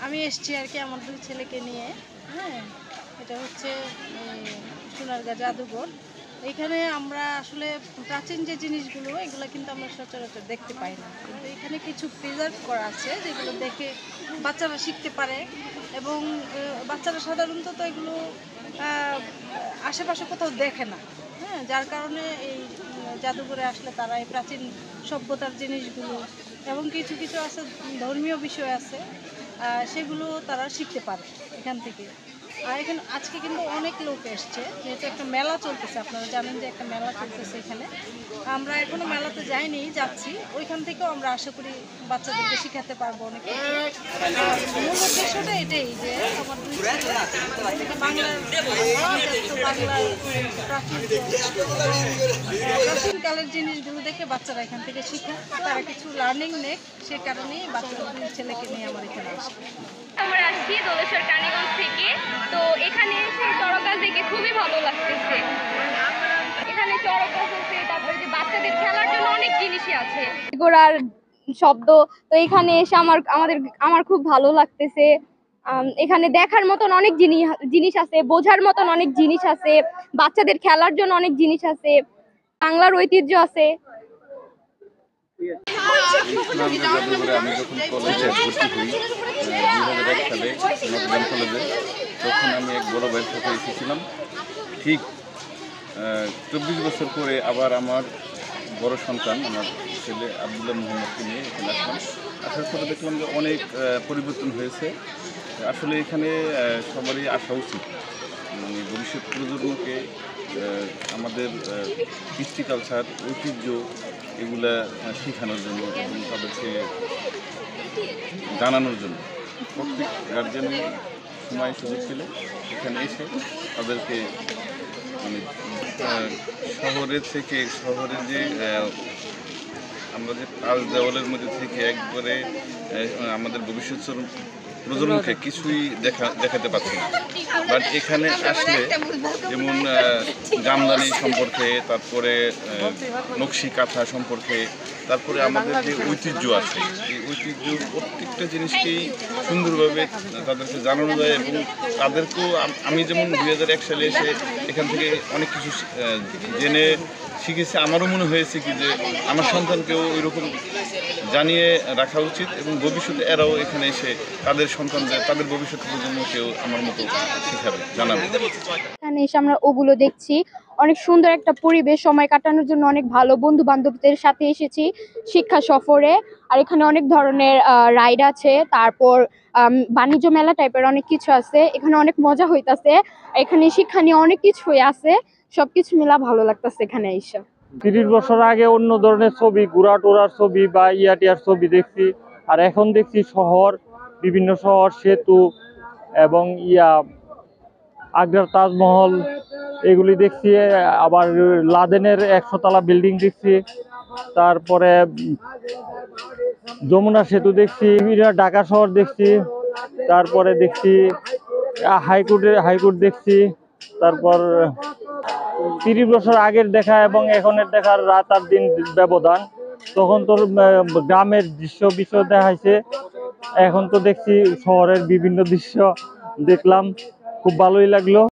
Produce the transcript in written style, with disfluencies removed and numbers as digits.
আমি এসেছি আর কি আমার দুই ছেলেকে নিয়ে। হ্যাঁ, এটা হচ্ছে সোনারগাঁ জাদুঘর। এখানে আমরা আসলে প্রাচীন যে জিনিসগুলো এগুলো কিন্তু আমরা সচরাচর দেখতে পাই না, কিন্তু এখানে কিছু প্রিজার্ভ করা আছে যেগুলো দেখে বাচ্চারা শিখতে পারে। এবং বাচ্চারা সাধারণত তো এগুলো আশেপাশে কোথাও দেখে না। হ্যাঁ, যার কারণে এই জাদুঘরে আসলে তারা এই প্রাচীন সভ্যতার জিনিসগুলো এবং কিছু কিছু আছে ধর্মীয় বিষয় আছে, সেগুলো তারা শিখতে পারে এখান থেকে। আর এখানে আজকে কিন্তু অনেক লোক এসছে, যেহেতু একটা মেলা চলতেছে, আপনারা জানেন যে একটা মেলা চলতেছে এখানে। আমরা এখনো মেলাতে যাইনি, যাচ্ছি। ওইখান থেকেও আমরা আশা করি বাচ্চাদেরকে শেখাতে পারবো অনেক কিছু। মূল উদ্দেশ্যটা এটাই যে আমার দুই বাংলার প্রাচীনকালের জিনিসগুলো দেখে বাচ্চারা এখান থেকে শিখুক, তারা কিছু লার্নিং নেক, সে কারণেই বাচ্চাদের দুই ছেলেকে নিয়ে আমার এখানে আসে। আমরা আসছি দোলেশ্বর কালীগঞ্জ থেকে। তো এখানে এসে চড়কা দেখে খুবই ভালো লাগতেছে। এখানে চড়কা চলছে, তারপরে যে বাচ্চাদের খেলার জন্য অনেক জিনিসই আছে, ঘোড়ার শব্দ। তো এখানে এসে আমার খুব ভালো লাগতেছে। এখানে দেখার মতন অনেক জিনিস আছে, বোঝার মতন অনেক জিনিস আছে, বাচ্চাদের খেলার জন্য অনেক জিনিস আছে, বাংলার ঐতিহ্য আছে। আমি যখন কলেজে ভর্তি হই 2001 সালে নটরডেম কলেজে, তখন আমি এক বড় ভাইয়ের সাথে এসেছিলাম। ঠিক 24 বছর পরে আবার আমার বড় সন্তান, আমার ছেলে আব্দুল্লাহ মোহাম্মদকে নিয়ে এখানে আসলাম। আসার পরে দেখলাম যে অনেক পরিবর্তন হয়েছে। আসলে এখানে সবারই আসা উচিত, মানে ভবিষ্যৎ প্রজন্মকে আমাদের কৃষ্টি কালচার, ঐতিহ্য এগুলা শেখানোর জন্য এবং তাদেরকে জানানোর জন্য প্রত্যেক গার্জেনের সময় সুযোগ পেলে এখানে এসে তাদেরকে মানে শহরের যে আমরা যে পাঁচ দেওয়ালের মধ্যে থেকে একবারে আমাদের ভবিষ্যৎ প্রজন্মকে কিছুই দেখাতে পারছি না। বাট এখানে আসলে যেমন জামদানি সম্পর্কে, তারপরে নকশি কাঁথা সম্পর্কে, তারপরে আমাদের যে ঐতিহ্য আছে, এই ঐতিহ্য প্রত্যেকটা জিনিসকেই সুন্দরভাবে তাদেরকে জানানো যায়। এবং তাদেরকেও আমি যেমন 2001 সালে এসে এখান থেকে অনেক কিছু জেনে শিখেছি। আমারও মনে হয়েছে কি যে আমার সন্তানকেও ওইরকম জানিয়ে রাখা উচিত এবং ভবিষ্যতে এরাও এখানে এসে তাদের সন্তানদের, তাদের ভবিষ্যৎ প্রজন্মকেও আমার মতো শেখাবে, জানাবে। এখানে এসে আমরা ওগুলো দেখছি, অনেক সুন্দর একটা পরিবেশ, সময় কাটানোর জন্য অনেক ভালো। বন্ধু বান্ধবদের সাথে এসেছি শিক্ষা সফরে। আর এখানে অনেক ধরনের রাইড আছে, তারপর বাণিজ্য মেলা টাইপের অনেক কিছু আছে। এখানে অনেক মজা হইতাছে, এখানে শিক্ষা নিয়ে অনেক কিছু হয়ে আছে, সবকিছু মিলা ভালো লাগতেছে এখানে এসে। 30 বছর আগে অন্য ধরনের ছবি, ঘোড়া টোড়ার ছবি বা ইয়াটিয়ার ছবি দেখছি, আর এখন দেখছি শহর, বিভিন্ন শহর, সেতু এবং আগ্রার তাজমহল এগুলি দেখছি। আবার লাদেনের 100 তলা বিল্ডিং দেখছি, তারপরে যমুনা সেতু দেখছি, ঢাকা শহর দেখছি, তারপরে দেখছি হাইকোর্ট দেখছি। তারপর 30 বছর আগের দেখা এবং এখনের দেখার রাত আর দিন ব্যবধান। তখন তো গ্রামের দৃশ্য দেখাইছে, এখন তো দেখছি শহরের বিভিন্ন দৃশ্য দেখলাম, খুব ভালোই লাগলো।